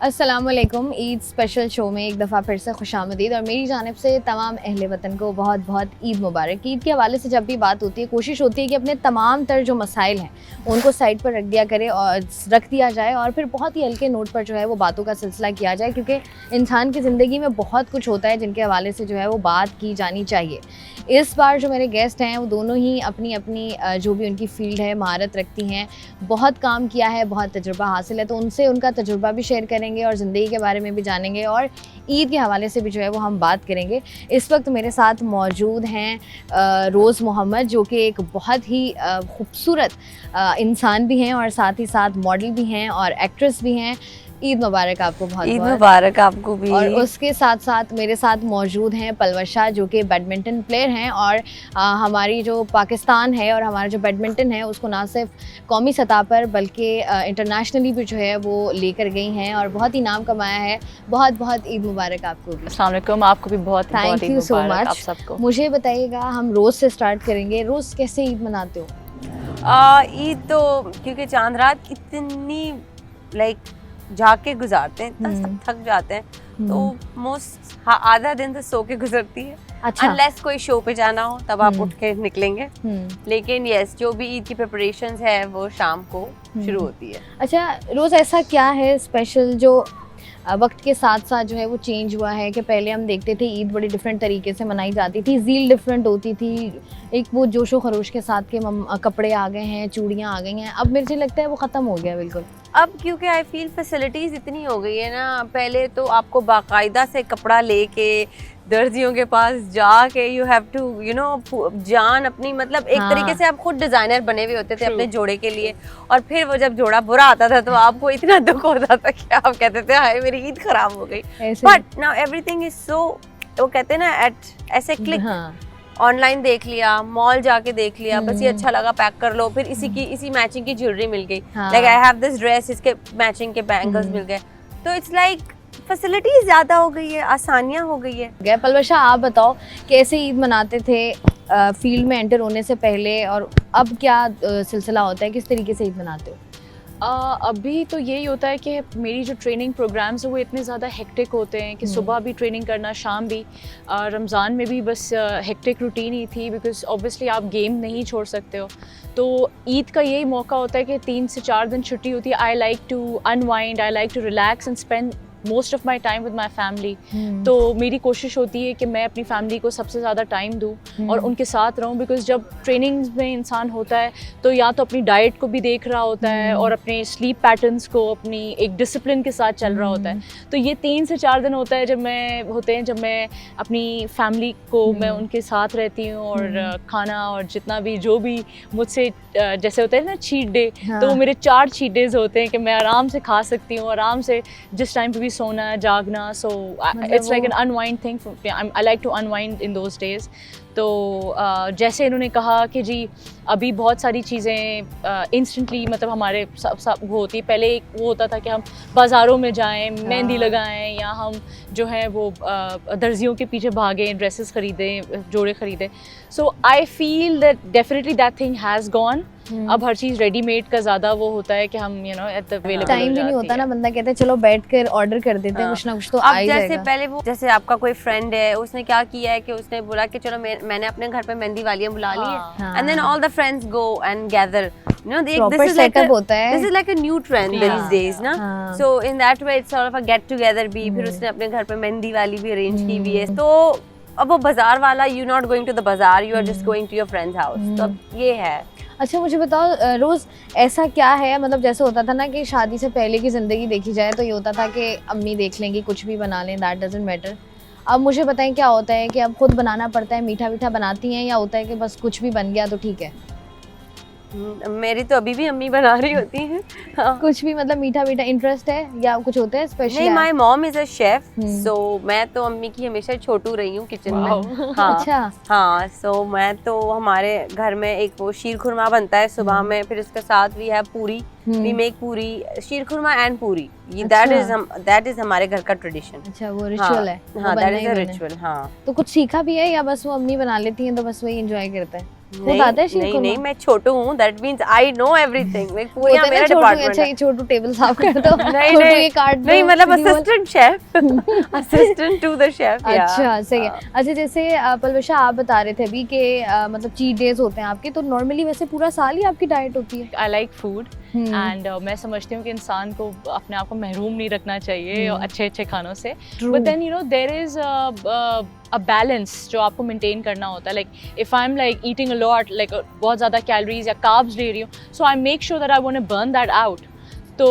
अस्सलाम वालेकुम। Eid special show में एक दफ़ा फिर से खुशामदीद और मेरी जानिब से तमाम अहले वतन को बहुत बहुत ईद मुबारक। ईद के हवाले से जब भी बात होती है कोशिश होती है कि अपने तमाम तर जो मसाइल हैं उनको साइड पर रख दिया जाए और फिर बहुत ही हल्के नोट पर जो है वो बातों का सिलसिला किया जाए, क्योंकि इंसान की ज़िंदगी में बहुत कुछ होता है जिनके हवाले से जो है वो बात की जानी चाहिए। इस बार जो मेरे गेस्ट हैं वो दोनों ही अपनी अपनी जो भी उनकी फ़ील्ड है महारत रखती हैं, बहुत काम किया है, बहुत तजुर्बा हासिल है, तो उनसे उनका तजुर्बा भी शेयर करेंगे और ज़िंदगी के बारे में भी जानेंगे और ईद के हवाले से भी जो है वो हम बात करेंगे। इस वक्त मेरे साथ मौजूद हैं रोज़ मोहम्मद, जो कि एक बहुत ही खूबसूरत इंसान भी हैं और साथ ही साथ मॉडल भी हैं और एक्ट्रेस भी हैं। ईद मुबारक आपको बहुत ईद मुबारक आपको भी। और उसके साथ साथ मेरे साथ मौजूद हैं पलवशा, जो कि बैडमिंटन प्लेयर हैं और हमारी जो पाकिस्तान है और हमारा जो बैडमिंटन है उसको ना सिर्फ कौमी सतह पर बल्कि इंटरनेशनली भी जो है वो लेकर गई हैं और बहुत ही नाम कमाया है। बहुत बहुत ईद मुबारक आपको भी। अस्सलाम वालेकुम, आपको भी बहुत थैंक यू सो मच। आप सबको। मुझे बताइएगा, हम रोज़ से स्टार्ट करेंगे, रोज़ कैसे ईद मनाते हो? ईद तो क्योंकि चांद रात इतनी जाके गुजारते हैं, इतना सब थक जाते हैं तो मोस्ट आधा दिन तो सो के गुजरती है। अच्छा। अनलेस कोई शो पे जाना हो तब आप उठ के निकलेंगे, लेकिन यस जो भी ईद की प्रिपरेशंस है वो शाम को शुरू होती है। अच्छा रोज़, ऐसा क्या है स्पेशल जो वक्त के साथ साथ जो है वो चेंज हुआ है कि पहले हम देखते थे ईद बड़ी डिफरेंट तरीके से मनाई जाती थी, ज़ील डिफरेंट होती थी, एक वो जोशो खरोश के साथ के कपड़े आ गए हैं, चूड़ियाँ आ गई हैं, अब मुझे लगता है वो ख़त्म हो गया बिल्कुल। अब क्योंकि आई फील फैसिलिटीज़ इतनी हो गई है ना, पहले तो आपको बाकायदा से कपड़ा लेके दर्जियों के पास जाके यू हैव टू जान अपनी, मतलब एक तरीके से आप खुद डिज़ाइनर बने हुए होते थे अपने जोड़े के लिए, और फिर वो जब जोड़ा बुरा आता था तो आपको इतना दुख होता था कि आप कहते थे हाय मेरी ईद खराब हो गई। But now everything is so, वो कहते हैं ना एट ऐसे क्लिक, ऑनलाइन देख लिया, मॉल जाके देख लिया, बस ये अच्छा लगा पैक कर लो, फिर इसी मैचिंग की ज्वेलरी मिल गई, like I have this dress, इसके मैचिंग के बैंगल्स मिल गए, तो इट्स लाइक फैसिलिटीज ज्यादा हो गई है, आसानियां हो गई है। पलवशा आप बताओ, कैसे ईद मनाते थे फील्ड में एंटर होने से पहले और अब क्या सिलसिला होता है, किस तरीके से ईद मनाते हो? अभी तो यही होता है कि मेरी जो ट्रेनिंग प्रोग्राम्स हैं वो इतने ज़्यादा हेक्टिक होते हैं कि सुबह भी ट्रेनिंग करना, शाम भी। रमज़ान में भी बस हेक्टिक रूटीन ही थी, बिकॉज़ ऑब्वियसली आप गेम नहीं छोड़ सकते हो। तो ईद का यही मौका होता है कि 3 से 4 दिन छुट्टी होती है। I like to unwind, I like to relax and spend most of my time with my family. तो मेरी कोशिश होती है कि मैं अपनी फैमिली को सबसे ज़्यादा टाइम दूँ और उनके साथ रहूँ, बिकॉज़ जब ट्रेनिंग्स में इंसान होता है तो या तो अपनी डाइट को भी देख रहा होता है और अपने स्लीप पैटर्न्स को अपनी एक डिसिप्लिन के साथ चल रहा होता है। तो ये 3 से 4 दिन होता है जब मैं अपनी फैमिली को मैं उनके साथ रहती हूँ और खाना और जितना भी जो भी मुझसे जैसे होता है ना चीट डे, तो वो मेरे 4 चीट डेज होते हैं कि मैं आराम से खा सकती हूँ, आराम से जिस टाइम पे भी सोना जागना। So it's like an unwind thing, I like to unwind in those days. तो जैसे इन्होंने कहा कि जी अभी बहुत सारी चीज़ें इंस्टेंटली मतलब हमारे सब वो होती है। पहले एक वो होता था कि हम बाज़ारों में जाएं, मेहंदी लगाएं, या हम जो है वो दर्जियों के पीछे भागें, ड्रेसेस ख़रीदें, जोड़े ख़रीदें। So I feel that definitely that thing has gone. अब हर चीज़ रेडीमेड का ज़्यादा वो होता है कि हम एट द अवेलेबल टाइम भी नहीं होता ना, बंदा कहता है चलो बैठ कर ऑर्डर कर देते हैं, कुछ ना कुछ तो आ ही जाएगा। जैसे पहले वो, जैसे आपका कोई फ्रेंड है, उसने क्या किया है कि उसने बोला कि चलो मैंने अपने घर पे मेहंदी वालियां बुला ली है, and then all the friends go and gather, this is like a new trend these days ना। So in that way it's sort of a get together भी। फिर उसने अपने घर पे मेहंदी वाली भी अरेंज की हुई है, तो अब वो बाजार वाला, you not going to the बाजार, you are just going to your friend's house, तो अब ये है। अच्छा मुझे बताओ रोज़, ऐसा क्या है, मतलब जैसे होता था ना कि शादी से पहले की ज़िंदगी देखी जाए तो ये होता था कि अम्मी देख लेंगी, कुछ भी बना लें, दैट डजंट मैटर। अब मुझे बताएं क्या होता है कि अब खुद बनाना पड़ता है, मीठा मीठा बनाती हैं, या होता है कि बस कुछ भी बन गया तो ठीक है? मेरी तो अभी भी अम्मी बना रही होती हैं। हाँ। कुछ भी मतलब मीठा मीठा इंटरेस्ट है या कुछ होता है स्पेशल? नहीं, my mom is a chef, so मैं तो अम्मी की हमेशा छोटू रही हूँ किचन में। हाँ। अच्छा। हाँ, सो मैं तो, हमारे घर में एक वो शीर खुरमा बनता है सुबह में, फिर उसके साथ भी है पूरी, वी मेक पूरी, शीर खुरमा एंड पूरी, ये दैट इज हमारे घर का ट्रेडिशन। अच्छा, वो रिचुअल है। हाँ, दैट इज अ रिचुअल। हाँ, तो कुछ सीखा भी है या बस वो अम्मी बना लेती हैं तो बस वही एंजॉय करते हैं? खुद आता है शीर नहीं खुरमा? नहीं, मैं छोटू हूँ, that means I know everything, मैं पूरा होता है ना मेरा छोटू, डिपार्टमेंट अच्छा है। ये छोटू टेबल साफ कर दो, नहीं छोटू ये नहीं काट दो, नहीं, मतलब सीधी बोल। Assistant chef, assistant to the chef. अच्छा सही है। अच्छा जैसे पलवशा आप बता रहे थे अभी कि मतलब चीट डेज होते हैं आपके, तो नॉर्मली वैसे पूरा साल ही आपकी डाइट होती है? I like food hmm, and मैं समझती हूँ कि इंसान को अपने आप को महरूम नहीं रखना चाहिए हम्म। अच्छे अच्छे खानों से, True. But then you know there is a balance जो आपको मेंटेन करना होता है। Like if I am like eating a lot, like बहुत ज़्यादा कैलोरीज या कार्ब्स ले रही हूँ, so I make sure that I want to burn that out. तो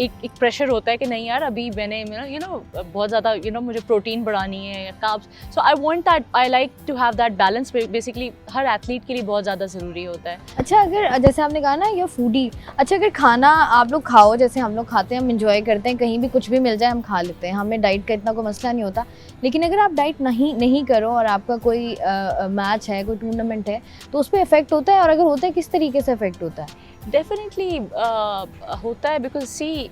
एक प्रेशर होता है कि नहीं यार अभी मैंने यू नो बहुत ज़्यादा यू नो मुझे प्रोटीन बढ़ानी है या carbs, so I want that, I like to have that balance. Basically हर एथलीट के लिए बहुत ज़्यादा ज़रूरी होता है। अच्छा अगर जैसे आपने कहा ना ये फूडी, अच्छा अगर खाना आप लोग खाओ जैसे हम लोग खाते हैं, हम इंजॉय करते हैं, कहीं भी कुछ भी मिल जाए हम खा लेते हैं, हमें डाइट का इतना कोई मसला नहीं होता, लेकिन अगर आप डाइट नहीं करो और आपका कोई मैच है, कोई टूर्नामेंट है, तो उस पर इफेक्ट होता है, और अगर होता है किस तरीके से इफेक्ट होता है? डेफिनेटली होता है, बिकॉज सी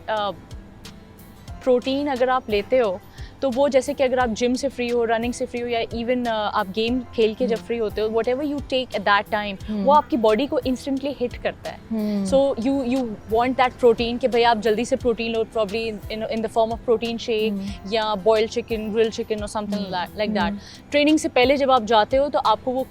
प्रोटीन अगर आप लेते हो तो वो जैसे कि अगर आप जिम से फ्री हो, रनिंग से फ्री हो, या इवन आप गेम खेल के जब फ्री होते हो, whatever you take at that time वो आपकी बॉडी को इंस्टेंटली हिट करता है। So you want that protein कि भाई आप जल्दी से प्रोटीन लो, probably in the form of protein shake या बॉइल्ड चिकन, ग्रिल्ड चिकन और समथिंग लाइक दैट। ट्रेनिंग से पहले जब आप जाते हो तो आपको वो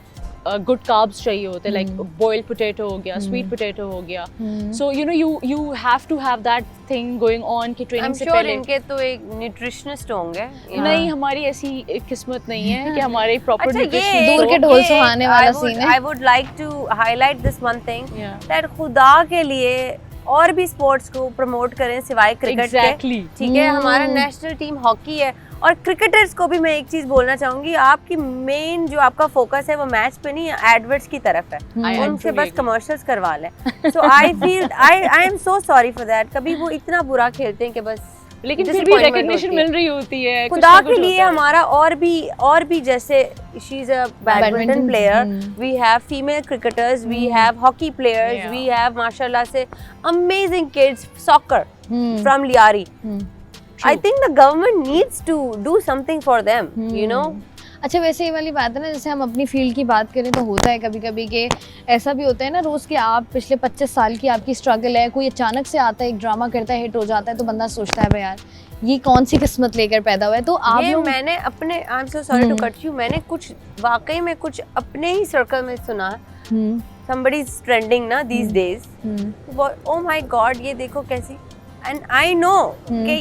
गुड कार्ब्स चाहिए होते हैं, लाइक बॉइल्ड पोटैटो हो गया, स्वीट पोटैटो हो गया, so you know you have to have that thing going on कि ट्रेनिंग से पहले। इनके तो एक न्यूट्रिशनिस्ट होंगे। नहीं, हमारी ऐसी किस्मत नहीं है कि हमारे प्रॉपर अच्छा, न्यूट्रिशन दूर के ढोल सुहाने वाला सीन है। I would like to highlight this one thing, Yeah. That खुदा के लिए और भी स्पोर्ट्स को प्रमोट करें सिवाय क्रिकेट Exactly. के। ठीक है, हमारा नेशनल टीम हॉकी है, और क्रिकेटर्स को भी मैं एक चीज बोलना चाहूंगी, आपकी मेन जो आपका फोकस है वो मैच पे नहीं, एडवर्ट्स की तरफ है, I उनसे truly बस agree. कमर्शियल्स करवा लें। So I feel I am so sorry for that, कभी वो इतना बुरा खेलते हैं कि बस, लेकिन फिर भी disappointment रिकग्निशन होती है। मिल रही होती है कुछ खुदा ना के कुछ लिए होता है। हमारा और भी जैसे she is a badminton Badminton, player, we have female cricketers, we have hockey players, Yeah. We have माशाल्लाह से amazing kids soccer hmm, from Lyari. Hmm, I think the government needs to do something for them, you know. अच्छा वैसे ये वाली बात है ना, जैसे हम अपनी फील्ड की बात करें तो होता है कभी कभी कि ऐसा भी होता है ना रोज़ कि आप पिछले 25 साल की आपकी स्ट्रगल है, कोई अचानक से आता है, एक ड्रामा करता है, हिट हो जाता है, तो बंदा सोचता है भाई यार ये कौन सी किस्मत लेकर पैदा हुआ है। तो आप ये लोग मैंने अपने, I am so sorry to cut you, मैंने कुछ वाकई में कुछ अपने ही सर्कल में सुना है, somebody is trending ना these days, oh my god ये देखो कैसी, एंड आई नो कि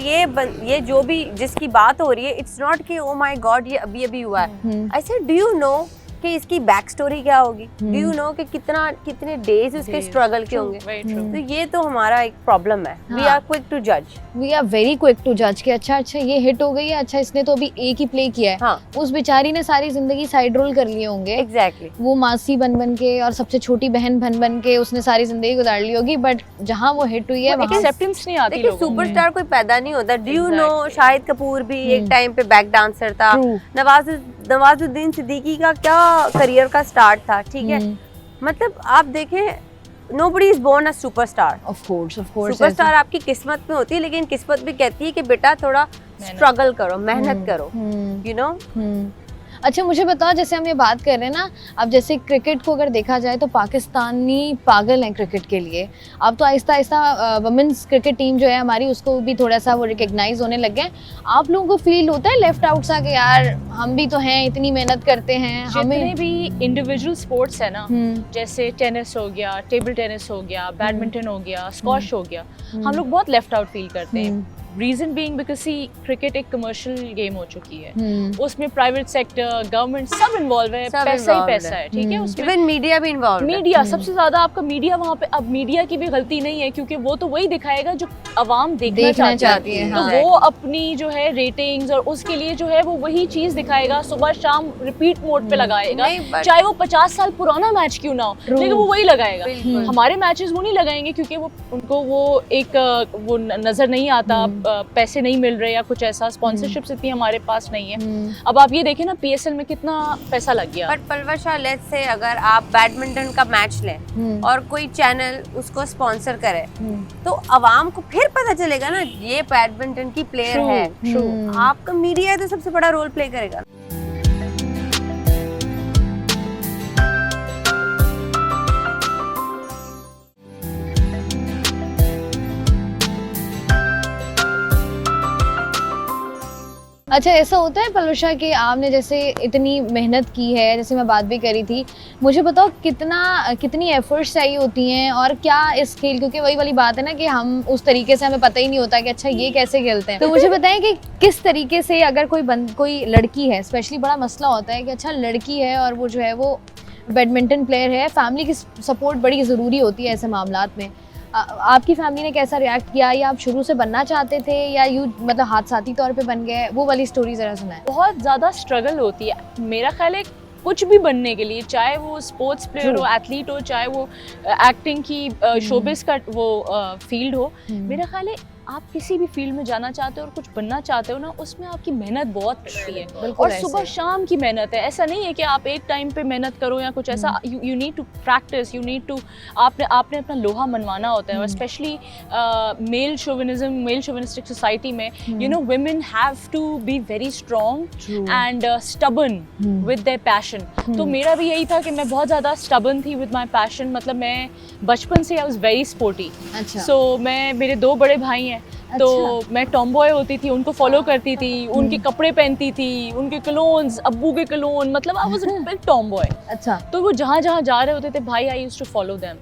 ये जो भी जिसकी बात हो रही है, इट्स नॉट कि ओ माय गॉड ये अभी अभी हुआ है। I said do you know कि इसकी बैक स्टोरी क्या होगी, डू यू नो कि कितने डेज उसके स्ट्रगल के होंगे। Very true. तो ये तो हमारा एक प्रॉब्लम है, वी आर क्विक टू जज। We are very quick to जज कि अच्छा ये हिट हो गई है, अच्छा इसने तो अभी एक ही प्ले किया है, हाँ उस बेचारी ने सारी जिंदगी साइड रोल कर लिए होंगे, एग्जैक्टली, वो मासी बन के और सबसे छोटी बहन बन के उसने सारी जिंदगी गुजार ली होगी, बट जहाँ वो हिट हुई है वो वहाँ एक्सेप्टेंस नहीं आती देखिए लोगों में। सुपरस्टार कोई पैदा नहीं होता। Do you know Exactly. Shahid Kapoor भी एक टाइम पे बैक डांसर था, True. नवाजुद्दीन सिद्दीकी का क्या करियर का स्टार्ट था, ठीक है। मतलब आप देखें nobody is born a superstar, of course superstar आपकी किस्मत में होती है, लेकिन किस्मत भी कहती है कि बेटा थोड़ा स्ट्रगल करो, मेहनत करो, यू नो। अच्छा मुझे बताओ, जैसे हम ये बात कर रहे हैं ना, अब जैसे क्रिकेट को अगर देखा जाए तो पाकिस्तानी पागल हैं क्रिकेट के लिए। अब तो Aahista Aahista women's cricket team जो है हमारी, उसको भी थोड़ा सा वो रिकग्नाइज होने लग गए। आप लोगों को फील होता है लेफ्ट आउट सा कि यार हम भी तो हैं, इतनी मेहनत करते हैं, जितने भी इंडिविजुअल स्पोर्ट्स है ना, जैसे टेनिस हो गया, टेबल टेनिस हो गया, बैडमिंटन हो गया, स्क्वॉश हो गया, हम लोग बहुत लेफ्ट आउट फील करते हैं। Reason being because see cricket एक कमर्शियल गेम हो चुकी है, उसमें प्राइवेट सेक्टर, गवर्नमेंट सब इन्वॉल्व है, सब पैसा ही involved पैसा है। है, ठीक है। उसमें इवन मीडिया भी इन्वॉल्व है। मीडिया सबसे ज्यादा आपका मीडिया वहाँ पे, अब मीडिया की भी गलती नहीं है क्योंकि वो तो वही दिखाएगा जो अवाम देखना चाहती है, हाँ। तो वो अपनी जो है रेटिंग्स और उसके लिए जो है वो वही चीज दिखाएगा, सुबह शाम रिपीट मोड पे लगाएगा, नहीं, but- चाहे वो 50 साल पुराना मैच क्यों ना हो, लेकिन वो वही लगाएगा। बिल्कुल। हमारे मैचेस वो नहीं लगाएंगे क्योंकि वो उनको वो एक वो नजर नहीं आता, पैसे नहीं मिल रहे या कुछ ऐसा, स्पॉन्सरशिप्स इतनी हमारे पास नहीं है। अब आप ये देखें ना PSL में कितना पैसा लग गया। बट पलवशा, लेट्स से अगर आप बैडमिंटन का मैच लें और कोई चैनल उसको स्पॉन्सर करे, तो अवाम को फिर पता चलेगा ना ये बैडमिंटन की प्लेयर है। आपका मीडिया तो सबसे बड़ा रोल प्ले करेगा। अच्छा, ऐसा होता है पलवशा कि आपने जैसे इतनी मेहनत की है, जैसे मैं बात भी करी थी, मुझे बताओ कितनी एफर्ट्स चाहिए होती हैं और क्या इस खेल, क्योंकि वही वाली बात है ना कि हम उस तरीके से हमें पता ही नहीं होता कि अच्छा ये कैसे खेलते हैं। तो मुझे बताएं कि किस तरीके से अगर कोई लड़की है, स्पेशली बड़ा मसला होता है कि अच्छा लड़की है और वो जो है वो बैडमिंटन प्लेयर है, फैमिली की सपोर्ट बड़ी ज़रूरी होती है ऐसे मामलात में। आपकी फैमिली ने कैसा रिएक्ट किया, या आप शुरू से बनना चाहते थे या यूँ मतलब हादसाती तौर पे बन गए, वो वाली स्टोरी ज़रा सुनाएं। बहुत ज़्यादा स्ट्रगल होती है मेरा ख्याल है कुछ भी बनने के लिए, चाहे वो स्पोर्ट्स प्लेयर हो, एथलीट हो, चाहे वो एक्टिंग की शोबिस का वो फील्ड हो। मेरा ख्याल है आप किसी भी फील्ड में जाना चाहते हो और कुछ बनना चाहते हो ना, उसमें आपकी मेहनत बहुत पड़ती है और सुबह शाम की मेहनत है। ऐसा नहीं है कि आप एक टाइम पे मेहनत करो या कुछ ऐसा। You need to practice, you need to आपने अपना लोहा मनवाना होता है। और स्पेशली मेल शोविनिस्टिक सोसाइटी में you know women have to be very strong and stubborn with their passion. तो मेरा भी यही था कि मैं बहुत ज़्यादा स्टबर्न थी विद माई पैशन। मतलब मैं बचपन से आई वाज वेरी स्पोर्टी। सो मेरे 2 बड़े भाई हैं, तो मैं टॉमबॉय होती थी, उनको फॉलो करती थी, उनके कपड़े पहनती थी, उनके क्लोन्स, अब्बू के क्लोन, मतलब I was a big tomboy. अच्छा, तो वो जहाँ जा रहे होते थे भाई, I used to follow them.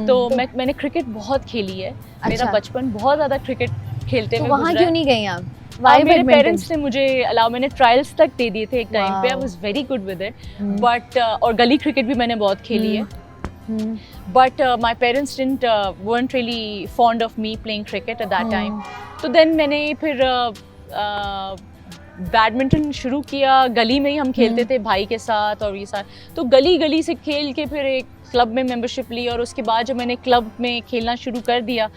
तो मैंने क्रिकेट बहुत खेली है। मेरा बचपन बहुत ज़्यादा क्रिकेट खेलते हुए। वहाँ क्यों नहीं गई आप? मेरे पेरेंट्स ने मुझे अलाउ, मैंने ट्रायल्स तक दे दिए थे एक टाइम पे। I was very good with it, but और गली क्रिकेट भी मैंने बहुत खेली है। But my parents weren't really fond of me playing cricket at that time. तो then मैंने फिर बैडमिंटन शुरू किया। गली में ही हम खेलते थे भाई के साथ और ये साथ। तो गली से खेल के फिर एक क्लब में मेंबरशिप ली और उसके बाद जब मैंने क्लब में खेलना शुरू कर दिया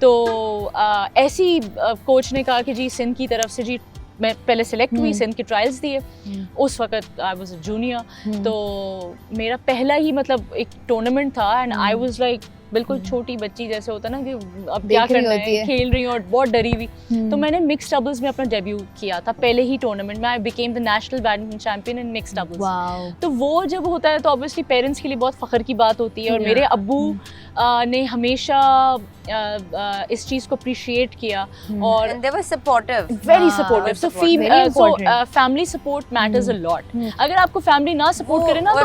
तो ऐसी कोच ने कहा कि जी सिंध की तरफ से जी, मैं पहले सिलेक्ट हुई, सिंध के ट्रायल्स दिए। उस वक्त आई वाज अ जूनियर, तो मेरा पहला ही मतलब एक टूर्नामेंट था एंड आई वाज लाइक बिल्कुल छोटी बच्ची जैसे होता ना कि अब क्या करना है, खेल रही हूँ और बहुत डरी हुई। तो मैंने मिक्स्ड डबल्स में अपना डेब्यू किया था पहले ही टूर्नामेंट में। I became the national badminton champion in mixed doubles. तो वो जब होता है तो ऑब्वियसली पेरेंट्स के लिए बहुत फख्र की बात होती है। और मेरे अब्बू ने हमेशा इस चीज़ को अप्रिशिएट किया और they were supportive, very supportive. So family support matters a lot. अगर आपको फैमिली ना सपोर्ट करे ना तो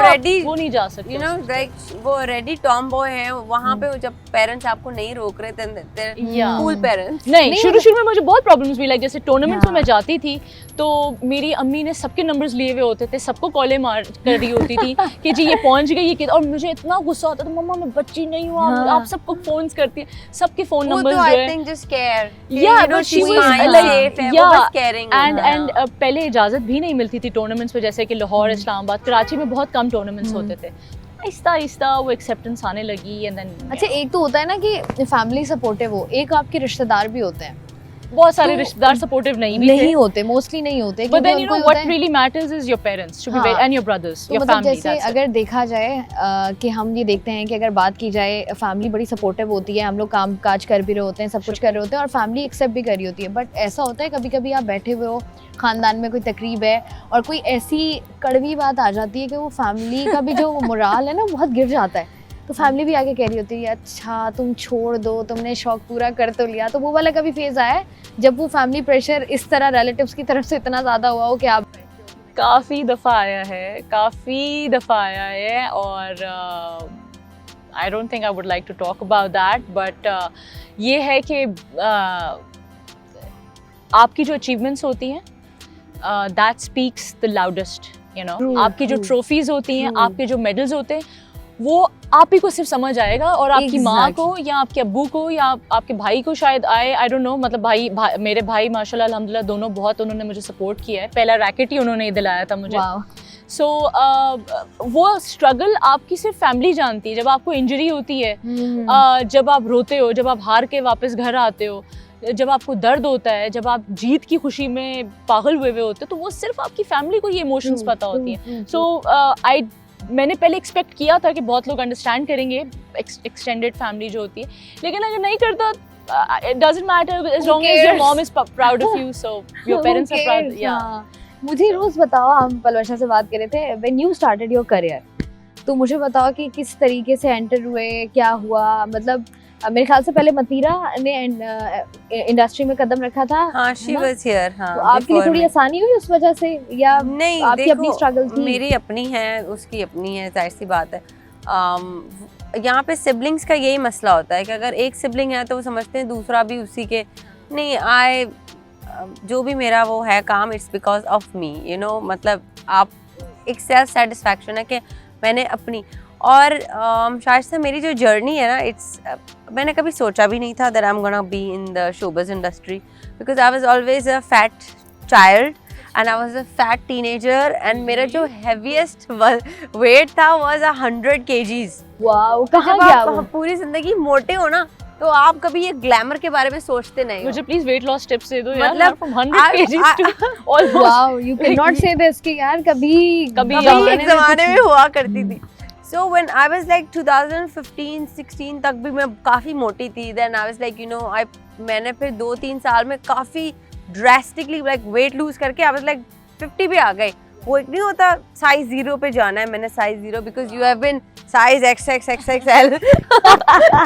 वो नहीं जा सकते। You know, like वो already tomboy है, वहाँ पे जब पेरेंट्स आपको नहीं रोक रहे थे, cool parents। नहीं, शुरू में मुझे बहुत प्रॉब्लम्स भी, लाइक जैसे टूर्नामेंट्स में मैं जाती थी तो मेरी अम्मी ने सबके नंबर्स लिए हुए होते थे, सबको कॉलें मार कर रही होती थी कि जी ये पहुंच गई, ये, और मुझे इतना गुस्सा आता था, मम्मा मैं बच्ची नहीं हूँ, आप सबको फोन करती है, सबके फोन नंबर्स जो है। I think just care. Yeah, but she was like, yeah, caring. And पहले इजाजत भी नहीं मिलती थी टूर्नामेंट्स में, जैसे कि लाहौर, इस्लामाबाद, कराची में बहुत कम टूर्नामेंट्स होते थे। आहिस्ता वो एक्सेप्टेंस आने लगी एंड देन। अच्छा, एक तो होता है ना कि फैमिली सपोर्टिव हो, एक आपके रिश्तेदार भी होते हैं। बहुत सारे रिश्तेदार सपोर्टिव नहीं होते, मोस्टली नहीं होते। But then you know what really matters is your parents to be very, and your brothers, your family। जैसे अगर देखा जाए कि हम ये देखते हैं कि अगर बात की जाए फैमिली बड़ी सपोर्टिव होती है, हम लोग काम काज कर भी रहे होते हैं, सब कुछ कर रहे होते हैं और फैमिली एक्सेप्ट भी कर रही होती है। बट ऐसा होता है कभी कभी आप बैठे हुए हो, खानदान में कोई तकरीब है और कोई ऐसी कड़वी बात आ जाती है कि वो फैमिली का भी जो मोराल है ना बहुत गिर जाता है। तो फैमिली भी आगे कह रही होती है अच्छा तुम छोड़ दो, तुमने शौक पूरा कर तो लिया। तो वो वाला कभी फेज आया है जब वो फैमिली प्रेशर इस तरह रिलेटिव्स की तरफ से इतना ज़्यादा हुआ हो कि आप? काफ़ी दफ़ा आया है और I don't think I would like to talk about that, but ये है कि आपकी जो अचीवमेंट्स होती हैं that speaks the loudest, you know. आपकी जो ट्रॉफीज़ होती हैं, आपके जो मेडल्स होते हैं, वो आप ही को सिर्फ समझ आएगा और आपकी माँ को या आपके अब्बू को या आपके भाई को शायद आए, आई डोंट नो। मतलब मेरे भाई माशाल्लाह अल्हम्दुलिल्लाह दोनों बहुत उन्होंने मुझे सपोर्ट किया है। पहला रैकेट ही उन्होंने ही दिलाया था मुझे। सो वो स्ट्रगल आपकी सिर्फ फैमिली जानती है। जब आपको इंजरी होती है, जब आप रोते हो, जब आप हार के वापस घर आते हो, जब आपको दर्द होता है, जब आप जीत की खुशी में पागल हुए होते हो, तो वो सिर्फ आपकी फैमिली को ये इमोशंस पता होती हैं। सो मैंने पहले एक्सपेक्ट किया था कि बहुत लोग अंडरस्टैंड करेंगे एक्सटेंडेड फैमिली जो होती है, लेकिन अगर नहीं करता, it doesn't matter as long as your mom is proud of you, so your parents are proud. Yeah. मुझे रोज बताओ, हम पलवशा से बात कर रहे थे, when you started your career, तो मुझे बताओ कि किस तरीके से एंटर हुए, क्या हुआ, मतलब मेरे ख्याल से पहले मतीरा ने इंडस्ट्री में कदम रखा था। हाँ, शी है ना? Was here. हाँ, तो आपके लिए before थोड़ी me. आसानी हुई उस वजह से, या नहीं, आपकी अपनी देखो, स्ट्रगल थी? मेरी अपनी है, उसकी अपनी है, जाहिर सी बात है। यहाँ पे सिबलिंग्स का यही मसला होता है कि अगर एक सिबलिंग है तो वो समझते हैं दूसरा भी उसी के, नहीं, जो भी मेरा वो है काम, it's because of me, you know, मतलब आप एक सेल्फ सेटिस्फैक्शन है कि मैंने अपनी, और शायद से मेरी जो जर्नी है ना, मैंने कभी सोचा भी नहीं था that I am gonna be in the showbiz industry, because I was always a fat child and I was a fat teenager, and मेरा जो हैवीएस्ट वेट था वाज 100 kgs। वाओ, कहाँ जब गया आप वो? पूरी जिंदगी मोटे हो ना, तो आप कभी ये ग्लैमर के बारे में सोचते नहीं हो। मुझे प्लीज वेट लॉस टिप्स दे दो यार, मतलब, from 100 kgs to almost wow, you can not से दिस कि यार कभी कभी एक ज़माने में हुआ करती थी। So when I was like 2015-16 तक भी मैं काफ़ी मोटी थी। Then I was like, you know, मैंने फिर 2-3 साल में काफ़ी drastically like weight lose करके I was like 50 भी आ गए। वो एक नहीं होता साइज 0 पे जाना है, मैंने size 0 because you have been size XXXXL।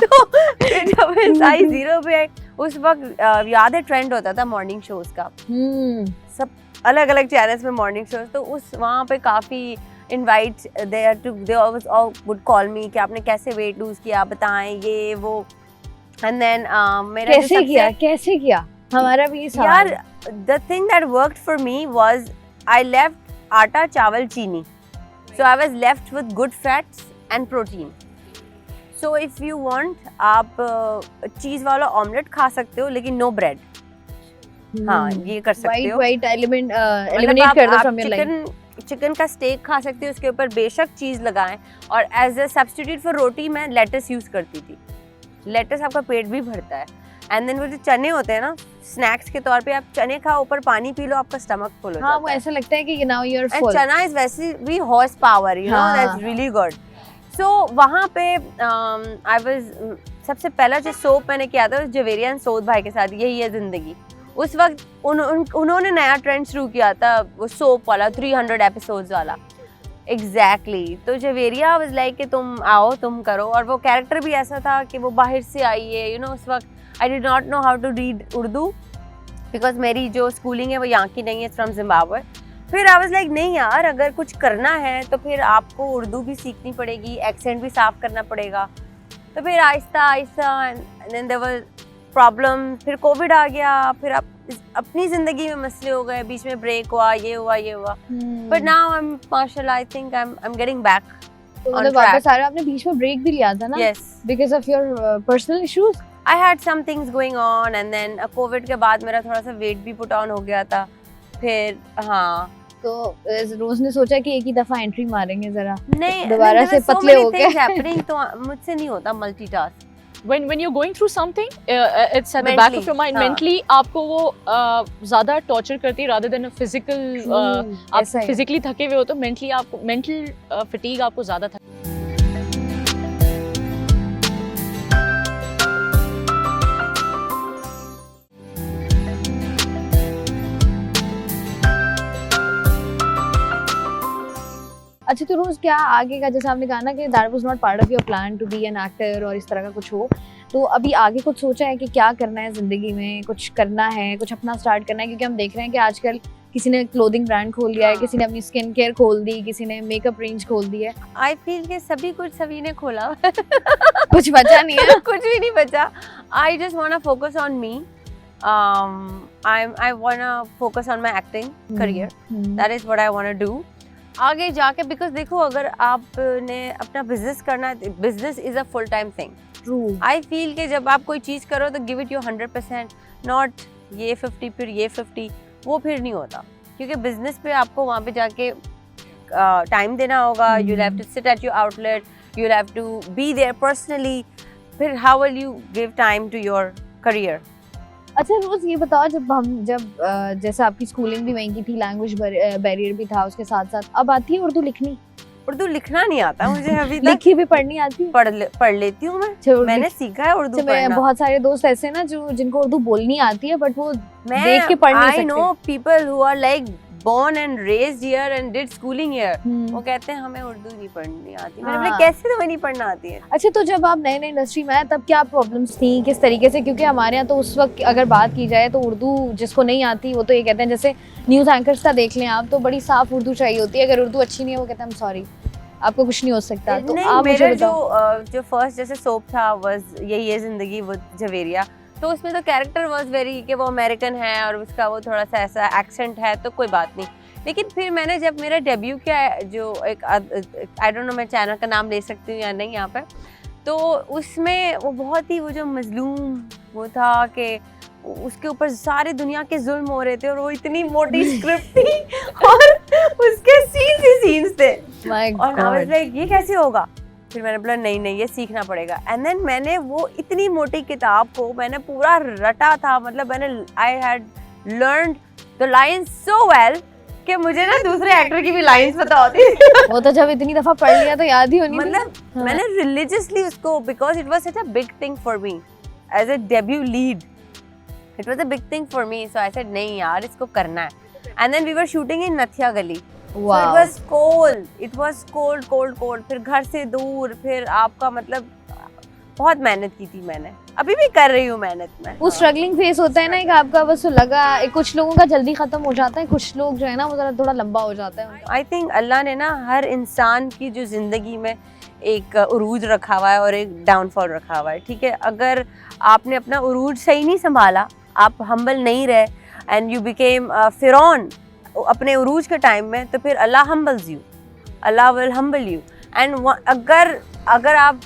तो फिर जब मैं साइज 0 पे आई, उस वक्त याद है ट्रेंड होता था मॉर्निंग शोज का, सब अलग अलग चैनल्स में मॉर्निंग शोज, तो उस वहाँ पे काफ़ी invite there to, they always would call me कि आपने कैसे वेट लूज किया, बताएं ये वो, एंड देन मेरा कैसे किया हमारा भी सवाल। यार, the thing that worked for me was I left आटा चावल चीनी, so I was left with good fats and protein. So if you want, आप चीज़ वाला ऑमलेट खा सकते हो लेकिन नो ब्रेड। हाँ, ये कर सकते हो। वाइट एलिमेंट मतलब एलिमिनेट कर दो फ्रॉम योर लाइफ। चिकन का स्टेक खा सकते हो, उसके ऊपर बेशक चीज़ लगाएं, और एज अ सब्स्टिट्यूट फॉर रोटी मैं लेटस यूज़ करती थी। लेटस आपका पेट भी भरता है। एंड देन वो जो चने होते हैं ना, स्नैक्स के तौर पे आप चने खाओ, ऊपर पानी पी लो, आपका स्टमक फुल हो जाता है। हाँ, वो ऐसा लगता है कि now you are and full. चना इज वैसे भी horsepower, you know, that's really good. So वहाँ पे आई वाज, सबसे पहला जो सोप मैंने किया था जवेरिया एंड सोद भाई के साथ, यही है जिंदगी। उस वक्त उन्होंने नया ट्रेंड शुरू किया था, वो सोप वाला 300 एपिसोड्स वाला। एग्जैक्टली। तो जवेरिया वाज लाइक कि तुम आओ, तुम करो, और वो कैरेक्टर भी ऐसा था कि वो बाहर से आई है, यू नो। उस वक्त I did not know how to read Urdu because मेरी जो स्कूलिंग है वो यहाँ की नहीं है, फ्रॉम जिम्बाब्वे। फिर आई वाज लाइक नहीं यार, अगर कुछ करना है तो फिर आपको उर्दू भी सीखनी पड़ेगी, एक्सेंट भी साफ करना पड़ेगा। तो फिर आहिस्ता आहिस्ता, and then there was problem, फिर कोविड आ गया, फिर आप अपनी जिंदगी में मसले हो गए, बीच में ब्रेक हुआ, ये हुआ। बट नाउ आई एम माशाल्लाह, I think I am getting back. तो मतलब वापस आ रहे हो। आपने बीच में ब्रेक भी लिया था ना? Yes, because of your personal issues. I had some things going on, and then Covid के बाद मेरा थोड़ा सा वेट भी पुट ऑन हो गया था। फिर हाँ, तो रोज ने सोचा कि एक ही दफा एंट्री मारेंगे जरा, नहीं दोबारा से पतले हो गए। तो मुझसे नहीं होता multitask. when you're going through something, it's at the back of your mind. हाँ. Mentally आपको वो ज़्यादा torture करती है rather than a physical, आप ऐसा है। physically थके हुए हो तो mentally आपको mental fatigue आपको ज़्यादा थक। अच्छा, तो रोज क्या आगे का, जैसे आपने कहा ना कि that was not part of your plan to be an actor और इस तरह का कुछ हो, तो अभी आगे कुछ सोचा है कि क्या करना है जिंदगी में? कुछ करना है, कुछ अपना स्टार्ट करना है? क्योंकि हम देख रहे हैं कि आजकल किसी ने क्लोथिंग ब्रांड खोल लिया है, किसी ने अपनी स्किन केयर खोल दी, किसी ने मेकअप रेंज खोल दी है। आई फील कि सभी ने खोला। कुछ बचा नहीं है। कुछ भी नहीं बचा। I just want to focus on me. I want to focus on my acting career. That is what I want to do. आगे जाके, बिकॉज देखो, अगर आपने अपना बिजनेस करना है, business is a full time thing. True. I feel कि जब आप कोई चीज़ करो तो गिव इट योर 100%, नॉट ये 50 फिर ये 50, वो फिर नहीं होता। क्योंकि बिजनेस पे आपको वहाँ पे जाके टाइम देना होगा। You have to sit at your outlet, you have to be there personally. फिर how will you give time to your career? अच्छा रोज, ये बताओ, जब जैसे आपकी स्कूलिंग भी वहीं की थी, लैंग्वेज बैरियर भी था उसके साथ साथ, अब आती है उर्दू लिखनी? उर्दू लिखना नहीं आता मुझे अभी तक। लिखी भी पढ़नी आती है? पढ़ लेती हूँ मैं। मैंने सीखा है उर्दू पढ़ना। बहुत सारे दोस्त ऐसे ना जिनको उर्दू बोलनी आती है बट वो मैं देख के पढ़ नहीं सकते। I know people who are like born and raised here and did schooling here. वो कहते हैं हमें उर्दू नहीं पढ़नी आती। मैंने बोला कैसे तुम्हें नहीं पढ़ना आती है? अच्छा, तो जब आप नए नए इंडस्ट्री में आए तब क्या प्रॉब्लम्स थी, किस तरीके से? क्योंकि हमारे यहाँ तो उस वक्त अगर बात की जाए तो उर्दू जिसको नहीं आती वो तो ये कहते हैं, जैसे न्यूज़ एंकर्स का देख लें आप, तो बड़ी साफ उर्दू चाहिए होती है, अगर उर्दू अच्छी नहीं है वो कहते हैं हम सॉरी, आपको कुछ नहीं हो सकता। तो नहीं, आप मेरा मुझे बताओ। जो फर्स्ट जैसे सोप था वाज ये जिंदगी वो झवेरिया, तो उसमें तो कैरेक्टर वाज वेरी कि वो अमेरिकन है और उसका वो थोड़ा सा ऐसा एक्सेंट है, तो कोई बात नहीं। लेकिन फिर मैंने जब मेरा डेब्यू किया, जो एक आई डोंट नो मैं चैनल का नाम ले सकती हूँ या नहीं यहाँ पे, तो उसमें वो बहुत ही वो जो मजलूम वो था कि उसके ऊपर सारी दुनिया के जुल्म हो रहे थे और वो इतनी मोटी स्क्रिप्ट थी और उसके सीन्स थे और आई वाज लाइक ये कैसे होगा? फिर मैंने बोला नहीं ये सीखना पड़ेगा। एंड देन मैंने वो इतनी मोटी किताब को मैंने पूरा रटा था, मतलब मैंने I had learned the lines so well कि मुझे ना दूसरे एक्टर की भी लाइंस पता होती वो तो जब इतनी दफा पढ़ लिया तो याद ही होनी। मतलब मैंने रिलीजियसली उसको, because it was such a big thing for me as a debut lead, it was a big thing for me, so I said नहीं यार इसको करना है। And then we were shooting in Nathia Gali, so it was cold, फिर घर से दूर, फिर आपका मतलब बहुत मेहनत की थी मैंने, अभी भी कर रही हूँ मेहनत में। वो स्ट्रगलिंग फेस होता है ना एक आपका, बस लगा कुछ लोगों का जल्दी खत्म हो जाता है, कुछ लोग जो है ना वो जरा थोड़ा लंबा हो जाता है। आई थिंक अल्लाह ने ना हर इंसान की जो जिंदगी में एक उरूज रखा हुआ है और एक डाउनफॉल रखा हुआ है, ठीक है? अगर आपने अपना उरूज सही नहीं संभाला, आप हम्बल नहीं रहे एंड यू बिकेम फिरौन अपने उरूज के टाइम में, तो फिर Allah humbles you, Allah will humble you. And अगर आप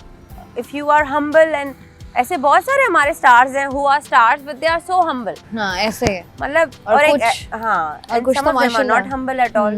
if you are humble, and ऐसे बहुत सारे हमारे स्टार्स हैं who are stars but they are so humble. हाँ ऐसे मतलब और एक कुछ तो माशाल्लाह नॉट हम्बल एट ऑल।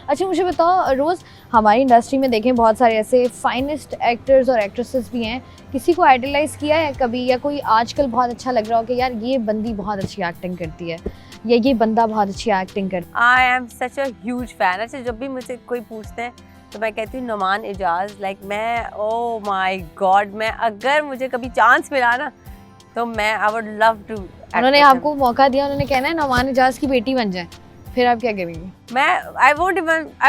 अच्छा मुझे बताओ रोज, हमारी इंडस्ट्री में देखें बहुत सारे ऐसे फाइनेस्ट एक्टर्स और एक्ट्रेसेस भी हैं, किसी को आइडलाइज किया है कभी, या कोई आजकल बहुत अच्छा लग रहा हो कि यार ये बंदी बहुत अच्छी एक्टिंग करती है या ये बंदा बहुत अच्छी एक्टिंग करता है? I am such a huge fan. अच्छा जब भी मुझे कोई पूछते हैं तो मैं कहती हूँ नुमान एजाज, लाइक मैं ओ माय गॉड, मैं अगर मुझे कभी चांस मिला ना तो मैं आई वुड लव टू। उन्होंने आपको मौका दिया, उन्होंने कहना है नुमान एजाज की बेटी बन जाए, फिर आप क्या करेंगी? मैं आई